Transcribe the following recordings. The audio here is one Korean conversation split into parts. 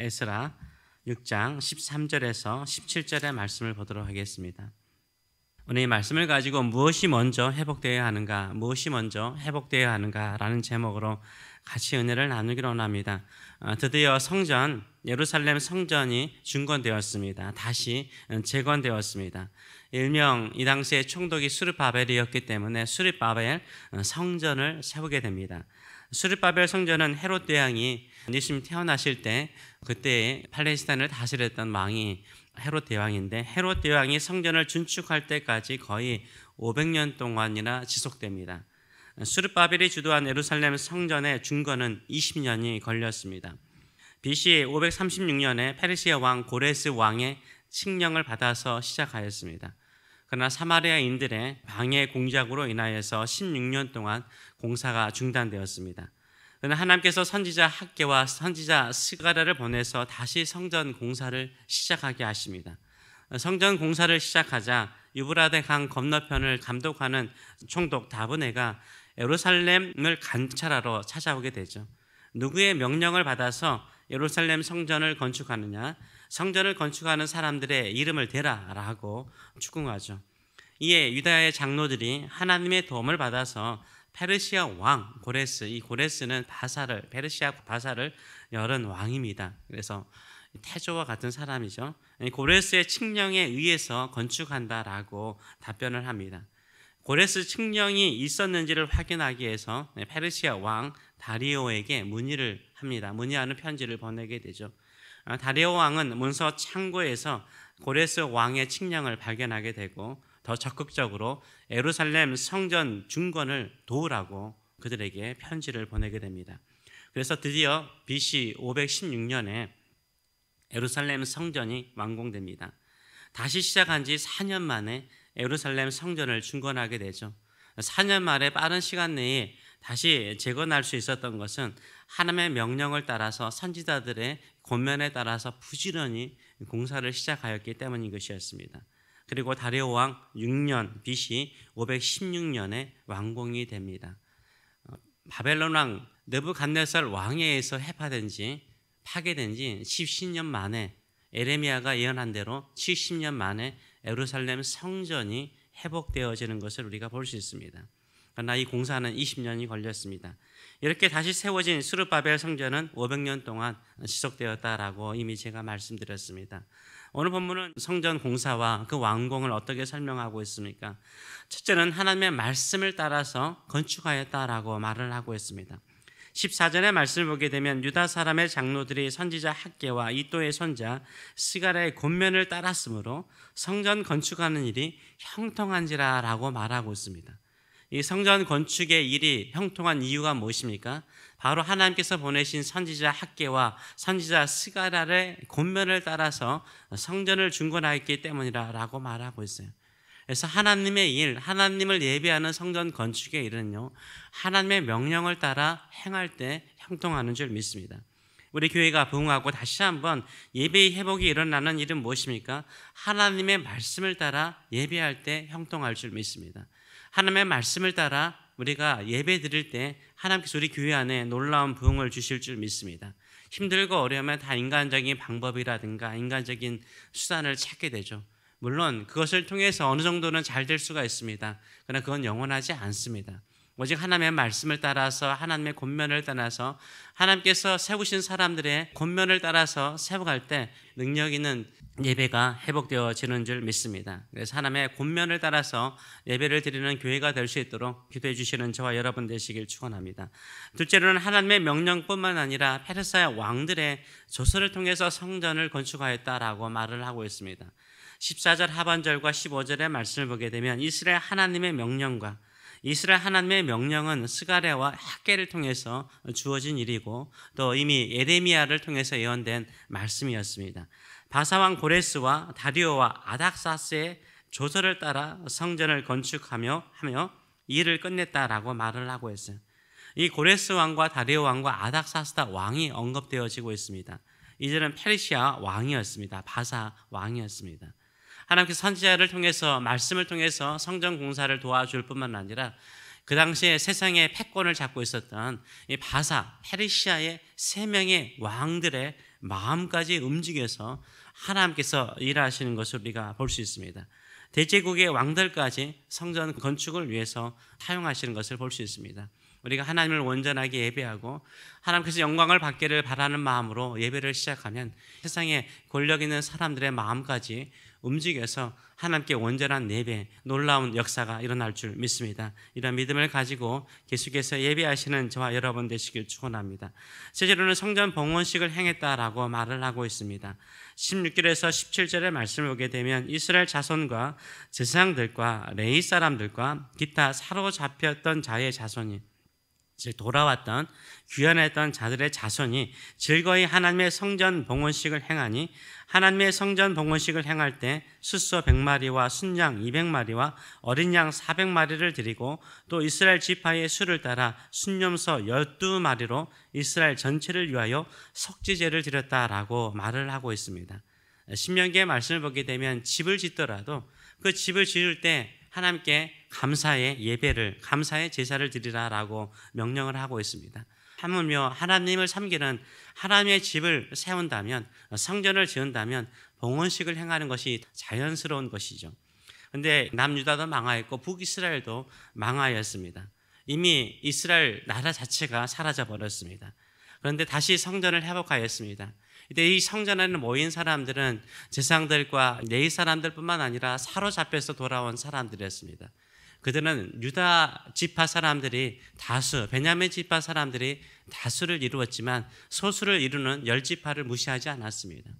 에스라 6장 13절에서 17절의 말씀을 보도록 하겠습니다. 오늘 이 말씀을 가지고 무엇이 먼저 회복되어야 하는가, 무엇이 먼저 회복되어야 하는가라는 제목으로 같이 은혜를 나누기로 원합니다. 드디어 성전, 예루살렘 성전이 중건되었습니다. 다시 재건되었습니다. 일명 이 당시에 총독이 수르바벨이었기 때문에 수르바벨 성전을 세우게 됩니다. 수르바벨 성전은 헤롯 대왕이 예수님 태어나실 때 그때 팔레스타인을 다스렸던 왕이 헤롯 대왕인데, 헤롯 대왕이 성전을 준축할 때까지 거의 500년 동안이나 지속됩니다. 수르바벨이 주도한 예루살렘 성전의 중건은 20년이 걸렸습니다. BC 536년에 페르시아 왕 고레스 왕의 칙령을 받아서 시작하였습니다. 그러나 사마리아인들의 방해 공작으로 인하여서 16년 동안 공사가 중단되었습니다. 그러나 하나님께서 선지자 학개와 선지자 스가랴를 보내서 다시 성전 공사를 시작하게 하십니다. 성전 공사를 시작하자 유브라데 강 건너편을 감독하는 총독 다브네가 예루살렘을 관찰하러 찾아오게 되죠. 누구의 명령을 받아서 예루살렘 성전을 건축하느냐, 성전을 건축하는 사람들의 이름을 대라라고 추궁하죠. 이에 유다의 장로들이 하나님의 도움을 받아서 페르시아 왕 고레스, 이 고레스는 페르시아 바사를 열은 왕입니다. 그래서 태조와 같은 사람이죠. 고레스의 칙령에 의해서 건축한다라고 답변을 합니다. 고레스 칙령이 있었는지를 확인하기 위해서 페르시아 왕 다리오에게 문의를 합니다. 문의하는 편지를 보내게 되죠. 다리오 왕은 문서 창고에서 고레스 왕의 칙령을 발견하게 되고 더 적극적으로 예루살렘 성전 중건을 도우라고 그들에게 편지를 보내게 됩니다. 그래서 드디어 BC 516년에 예루살렘 성전이 완공됩니다. 다시 시작한 지 4년 만에 예루살렘 성전을 중건하게 되죠. 4년 만에 빠른 시간 내에 다시 재건할 수 있었던 것은 하나님의 명령을 따라서 선지자들의 권면에 따라서 부지런히 공사를 시작하였기 때문인 것이었습니다. 그리고 다리오 왕 6년 BC 516년에 완공이 됩니다. 바벨론 왕 느부갓네살 왕에 의해서 해파된 지 파괴된 지 70년 만에 에레미야가 예언한 대로 70년 만에 예루살렘 성전이 회복되어지는 것을 우리가 볼 수 있습니다. 그러나 이 공사는 20년이 걸렸습니다. 이렇게 다시 세워진 수르바벨 성전은 500년 동안 지속되었다라고 이미 제가 말씀드렸습니다. 오늘 본문은 성전 공사와 그 완공을 어떻게 설명하고 있습니까? 첫째는 하나님의 말씀을 따라서 건축하였다라고 말을 하고 있습니다. 14절의 말씀을 보게 되면 유다 사람의 장로들이 선지자 학개와 이도의 손자 스가랴의 권면을 따랐으므로 성전 건축하는 일이 형통한지라라고 말하고 있습니다. 이 성전 건축의 일이 형통한 이유가 무엇입니까? 바로 하나님께서 보내신 선지자 학개와 선지자 스가랴의 권면을 따라서 성전을 중건하였기 때문이라고 말하고 있어요. 그래서 하나님의 일, 하나님을 예배하는 성전 건축의 일은요, 하나님의 명령을 따라 행할 때 형통하는 줄 믿습니다. 우리 교회가 부흥하고 다시 한번 예배의 회복이 일어나는 일은 무엇입니까? 하나님의 말씀을 따라 예배할 때 형통할 줄 믿습니다. 하나님의 말씀을 따라 우리가 예배 드릴 때 하나님께서 우리 교회 안에 놀라운 부흥을 주실 줄 믿습니다. 힘들고 어려우면 다 인간적인 방법이라든가 인간적인 수단을 찾게 되죠. 물론 그것을 통해서 어느 정도는 잘 될 수가 있습니다. 그러나 그건 영원하지 않습니다. 오직 하나님의 말씀을 따라서 하나님의 권면을 따라서 하나님께서 세우신 사람들의 권면을 따라서 세워갈 때 능력 있는 예배가 회복되어지는 줄 믿습니다. 그래서 하나님의 권면을 따라서 예배를 드리는 교회가 될 수 있도록 기도해 주시는 저와 여러분 되시길 축원합니다. 둘째로는 하나님의 명령뿐만 아니라 페르시아 왕들의 조서를 통해서 성전을 건축하였다라고 말을 하고 있습니다. 14절 하반절과 15절의 말씀을 보게 되면 이스라엘 하나님의 명령과 이스라엘 하나님의 명령은 스가랴와 학개를 통해서 주어진 일이고 또 이미 예레미야를 통해서 예언된 말씀이었습니다. 바사왕 고레스와 다리오와 아닥사스의 조서를 따라 성전을 건축하며 일을 끝냈다라고 말을 하고 있어요. 이 고레스 왕과 다리오 왕과 아닥사스다 왕이 언급되어지고 있습니다. 이들은 페르시아 왕이었습니다. 바사 왕이었습니다. 하나님께서 선지자를 통해서 말씀을 통해서 성전 공사를 도와줄 뿐만 아니라 그 당시에 세상의 패권을 잡고 있었던 이 바사 페르시아의 3명의 왕들의 마음까지 움직여서 하나님께서 일하시는 것을 우리가 볼 수 있습니다. 대제국의 왕들까지 성전 건축을 위해서 사용하시는 것을 볼 수 있습니다. 우리가 하나님을 온전하게 예배하고 하나님께서 영광을 받기를 바라는 마음으로 예배를 시작하면 세상에 권력 있는 사람들의 마음까지 움직여서 하나님께 온전한 예배, 놀라운 역사가 일어날 줄 믿습니다. 이런 믿음을 가지고 계속해서 예배하시는 저와 여러분 되시길 축원합니다. 실제로는 성전 봉헌식을 행했다라고 말을 하고 있습니다. 16절에서 17절의 말씀을 보게 되면 이스라엘 자손과 제사장들과 레위 사람들과 기타 사로잡혔던 자의 자손이 즉 돌아왔던 귀환했던 자들의 자손이 즐거이 하나님의 성전 봉헌식을 행하니 하나님의 성전 봉헌식을 행할 때 숫소 100마리와 순양 200마리와 어린 양 400마리를 드리고 또 이스라엘 지파의 수를 따라 순염소 12마리로 이스라엘 전체를 위하여 속죄제를 드렸다라고 말을 하고 있습니다. 신명기의 말씀을 보게 되면 집을 짓더라도 그 집을 지을 때 하나님께 감사의 예배를, 감사의 제사를 드리라라고 명령을 하고 있습니다. 하물며 하나님을 섬기는 하나님의 집을 세운다면, 성전을 지은다면 봉헌식을 행하는 것이 자연스러운 것이죠. 그런데 남유다도 망하였고 북이스라엘도 망하였습니다. 이미 이스라엘 나라 자체가 사라져 버렸습니다. 그런데 다시 성전을 회복하였습니다. 이때 이 성전 안에 모인 사람들은 제사장들과 레위 사람들뿐만 아니라 사로잡혀서 돌아온 사람들이었습니다. 그들은 유다 지파 사람들이 다수, 베냐민 지파 사람들이 다수를 이루었지만 소수를 이루는 10지파를 무시하지 않았습니다.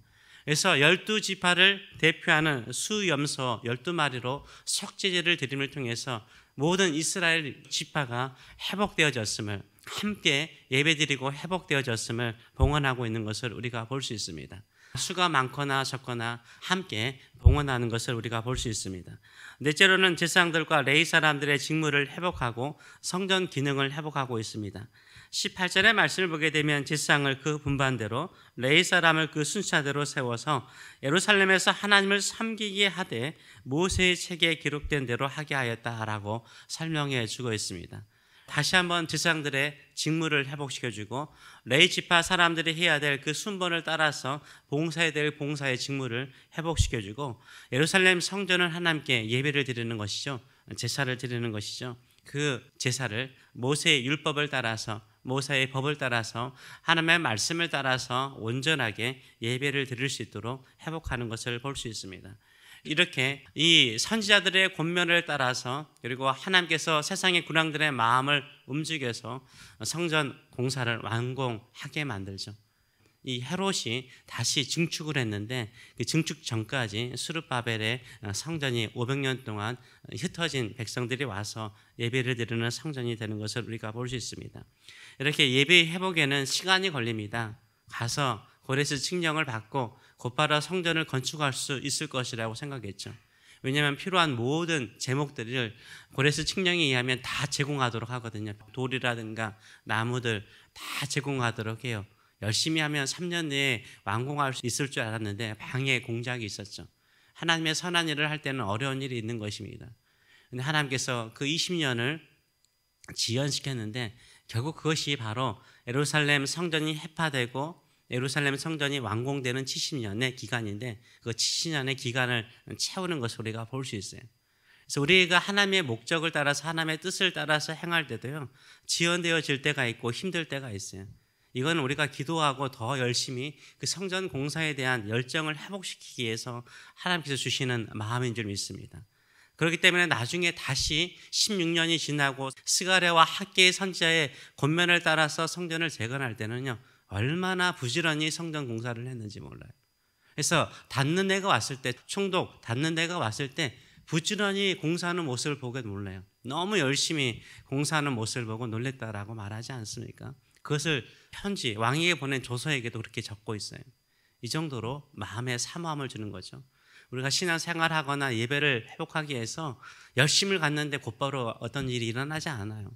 그래서 12지파를 대표하는 수염소 12마리로 속죄제를 드림을 통해서 모든 이스라엘 지파가 회복되어졌음을, 함께 예배드리고 회복되어졌음을 봉헌하고 있는 것을 우리가 볼 수 있습니다. 수가 많거나 적거나 함께 봉헌하는 것을 우리가 볼 수 있습니다. 넷째로는 제사장들과 레위 사람들의 직무를 회복하고 성전 기능을 회복하고 있습니다. 18절의 말씀을 보게 되면 제사장을 그 분반대로 레위 사람을 그 순차대로 세워서 예루살렘에서 하나님을 섬기게 하되 모세의 책에 기록된 대로 하게 하였다라고 설명해 주고 있습니다. 다시 한번 제사장들의 직무를 회복시켜주고 레위 지파 사람들이 해야 될 그 순번을 따라서 봉사해야 될 봉사의 직무를 회복시켜주고 예루살렘 성전을 하나님께 예배를 드리는 것이죠. 제사를 드리는 것이죠. 그 제사를 모세의 율법을 따라서 모세의 법을 따라서 하나님의 말씀을 따라서 온전하게 예배를 드릴 수 있도록 회복하는 것을 볼 수 있습니다. 이렇게 이 선지자들의 권면을 따라서 그리고 하나님께서 세상의 군왕들의 마음을 움직여서 성전 공사를 완공하게 만들죠. 이 헤롯이 다시 증축을 했는데 그 증축 전까지 스룹바벨의 성전이 500년 동안 흩어진 백성들이 와서 예배를 드리는 성전이 되는 것을 우리가 볼 수 있습니다. 이렇게 예배 회복에는 시간이 걸립니다. 가서 고레스 칙령을 받고 곧바로 성전을 건축할 수 있을 것이라고 생각했죠. 왜냐하면 필요한 모든 제목들을 고레스 칙령에 의하면 다 제공하도록 하거든요. 돌이라든가 나무들 다 제공하도록 해요. 열심히 하면 3년 내에 완공할 수 있을 줄 알았는데 방해 공작이 있었죠. 하나님의 선한 일을 할 때는 어려운 일이 있는 것입니다. 그런데 하나님께서 그 20년을 지연시켰는데 결국 그것이 바로 예루살렘 성전이 해파되고 예루살렘 성전이 완공되는 70년의 기간인데 그 70년의 기간을 채우는 것을 우리가 볼 수 있어요. 그래서 우리가 하나님의 목적을 따라서 하나님의 뜻을 따라서 행할 때도요, 지연되어질 때가 있고 힘들 때가 있어요. 이건 우리가 기도하고 더 열심히 그 성전 공사에 대한 열정을 회복시키기 위해서 하나님께서 주시는 마음인 줄 믿습니다. 그렇기 때문에 나중에 다시 16년이 지나고 스가랴와 학개의 선지자의 권면을 따라서 성전을 재건할 때는요, 얼마나 부지런히 성전 공사를 했는지 몰라요. 그래서 닿는 데가 왔을 때, 총독 닿는 데가 왔을 때 부지런히 공사하는 모습을 보게 놀라요. 너무 열심히 공사하는 모습을 보고 놀랬다라고 말하지 않습니까? 그것을 편지, 왕에게 보낸 조서에게도 그렇게 적고 있어요. 이 정도로 마음에 사모함을 주는 거죠. 우리가 신앙생활하거나 예배를 회복하기 위해서 열심을 갖는데 곧바로 어떤 일이 일어나지 않아요.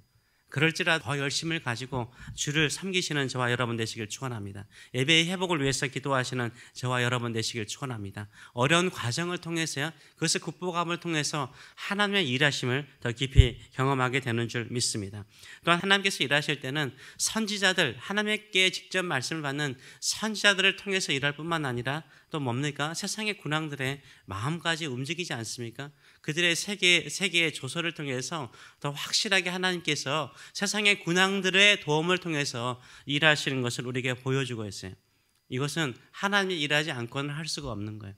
그럴지라도 더 열심을 가지고 주를 섬기시는 저와 여러분 되시길 축원합니다. 예배의 회복을 위해서 기도하시는 저와 여러분 되시길 축원합니다. 어려운 과정을 통해서요, 그것을 극복함을 통해서 하나님의 일하심을 더 깊이 경험하게 되는 줄 믿습니다. 또한 하나님께서 일하실 때는 선지자들, 하나님께 직접 말씀을 받는 선지자들을 통해서 일할 뿐만 아니라 또 뭡니까? 세상의 군왕들의 마음까지 움직이지 않습니까? 그들의 세계의 조서를 통해서 더 확실하게 하나님께서 세상의 군왕들의 도움을 통해서 일하시는 것을 우리에게 보여주고 있어요. 이것은 하나님이 일하지 않고는 할 수가 없는 거예요.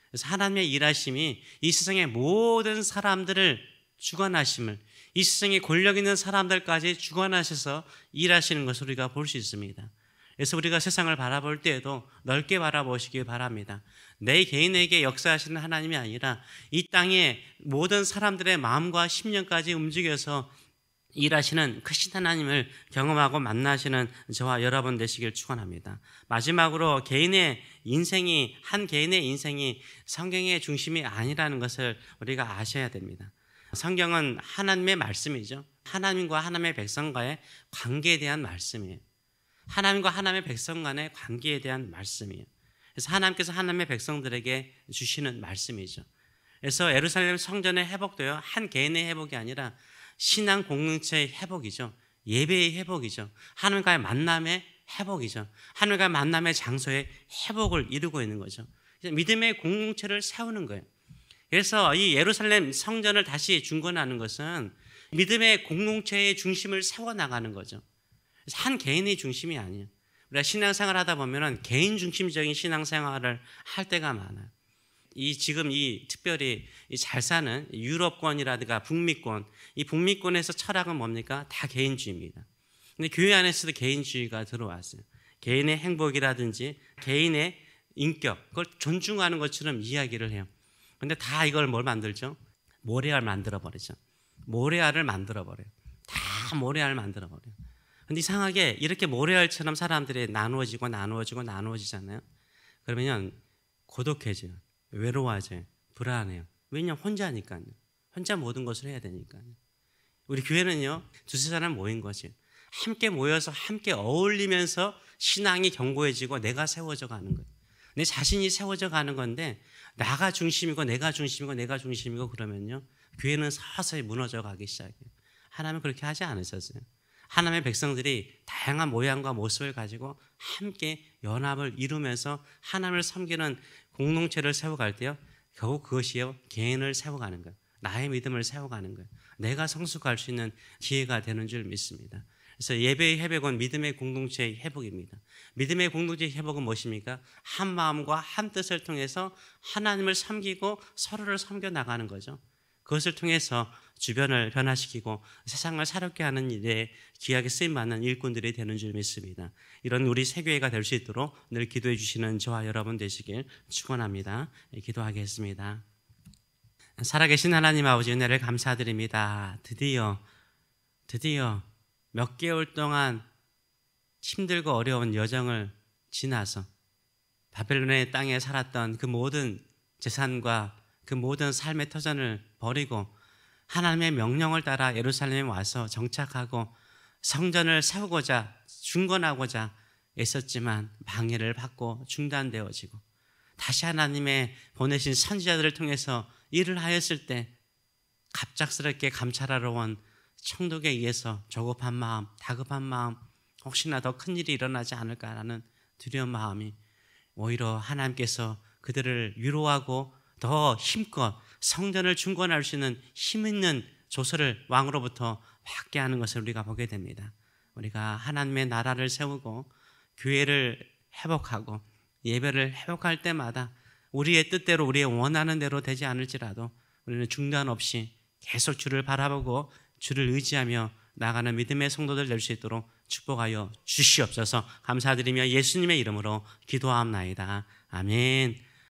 그래서 하나님의 일하심이 이 세상의 모든 사람들을 주관하심을, 이 세상에 권력 있는 사람들까지 주관하셔서 일하시는 것을 우리가 볼 수 있습니다. 그래서 우리가 세상을 바라볼 때에도 넓게 바라보시기 바랍니다. 내 개인에게 역사하시는 하나님이 아니라 이 땅의 모든 사람들의 마음과 심령까지 움직여서 일하시는 크신 하나님을 경험하고 만나시는 저와 여러분 되시길 축원합니다. 마지막으로 한 개인의 인생이 성경의 중심이 아니라는 것을 우리가 아셔야 됩니다. 성경은 하나님의 말씀이죠. 하나님과 하나님의 백성과의 관계에 대한 말씀이에요. 하나님과 하나님의 백성 간의 관계에 대한 말씀이에요. 그래서 하나님께서 하나님의 백성들에게 주시는 말씀이죠. 그래서 예루살렘 성전의 회복도요, 한 개인의 회복이 아니라 신앙 공동체의 회복이죠. 예배의 회복이죠. 하나님과의 만남의 회복이죠. 하나님과의 만남의 장소의 회복을 이루고 있는 거죠. 믿음의 공동체를 세우는 거예요. 그래서 이 예루살렘 성전을 다시 중건하는 것은 믿음의 공동체의 중심을 세워나가는 거죠. 한 개인의 중심이 아니에요. 우리가 신앙생활 하다 보면 개인 중심적인 신앙생활을 할 때가 많아요. 지금 특별히 잘 사는 유럽권이라든가 북미권, 이 북미권에서 철학은 뭡니까? 다 개인주의입니다. 근데 교회 안에서도 개인주의가 들어왔어요. 개인의 행복이라든지 개인의 인격, 그걸 존중하는 것처럼 이야기를 해요. 근데 다 이걸 뭘 만들죠? 모래알 만들어버리죠. 모래알을 만들어버려요. 다 모래알 만들어버려요. 근데 이상하게 이렇게 모래알처럼 사람들이 나누어지잖아요. 그러면 고독해져요. 외로워져요. 불안해요. 왜냐하면 혼자니까요. 혼자 모든 것을 해야 되니까요. 우리 교회는요, 두세 사람 모인 거죠. 함께 모여서 함께 어울리면서 신앙이 견고해지고 내가 세워져 가는 거예요. 내 자신이 세워져 가는 건데 나가 중심이고 내가 중심이고 그러면요, 교회는 서서히 무너져 가기 시작해요. 하나님은 그렇게 하지 않으셨어요. 하나님의 백성들이 다양한 모양과 모습을 가지고 함께 연합을 이루면서 하나님을 섬기는 공동체를 세워갈 때요, 결국 그것이요, 개인을 세워가는 거예요. 나의 믿음을 세워가는 거예요. 내가 성숙할 수 있는 기회가 되는 줄 믿습니다. 그래서 예배의 회복은 믿음의 공동체의 회복입니다. 믿음의 공동체의 회복은 무엇입니까? 한 마음과 한 뜻을 통해서 하나님을 섬기고 서로를 섬겨 나가는 거죠. 그것을 통해서 주변을 변화시키고 세상을 새롭게 하는 일에 귀하게 쓰임받는 일꾼들이 되는 줄 믿습니다. 이런 우리 새교회가 될 수 있도록 늘 기도해 주시는 저와 여러분 되시길 축원합니다. 기도하겠습니다. 살아계신 하나님 아버지, 은혜를 감사드립니다. 드디어 몇 개월 동안 힘들고 어려운 여정을 지나서 바벨론의 땅에 살았던 그 모든 재산과 그 모든 삶의 터전을 버리고 하나님의 명령을 따라 예루살렘에 와서 정착하고 성전을 세우고자 중건하고자 애썼지만 방해를 받고 중단되어지고 다시 하나님의 보내신 선지자들을 통해서 일을 하였을 때 갑작스럽게 감찰하러 온 총독에 의해서 조급한 마음, 다급한 마음, 혹시나 더 큰 일이 일어나지 않을까라는 두려운 마음이 오히려 하나님께서 그들을 위로하고 더 힘껏 성전을 중건할 수 있는 힘 있는 조서를 왕으로부터 받게 하는 것을 우리가 보게 됩니다. 우리가 하나님의 나라를 세우고 교회를 회복하고 예배를 회복할 때마다 우리의 뜻대로 우리의 원하는 대로 되지 않을지라도 우리는 중단 없이 계속 주를 바라보고 주를 의지하며 나가는 믿음의 성도들 될 수 있도록 축복하여 주시옵소서. 감사드리며 예수님의 이름으로 기도하옵나이다. 아멘.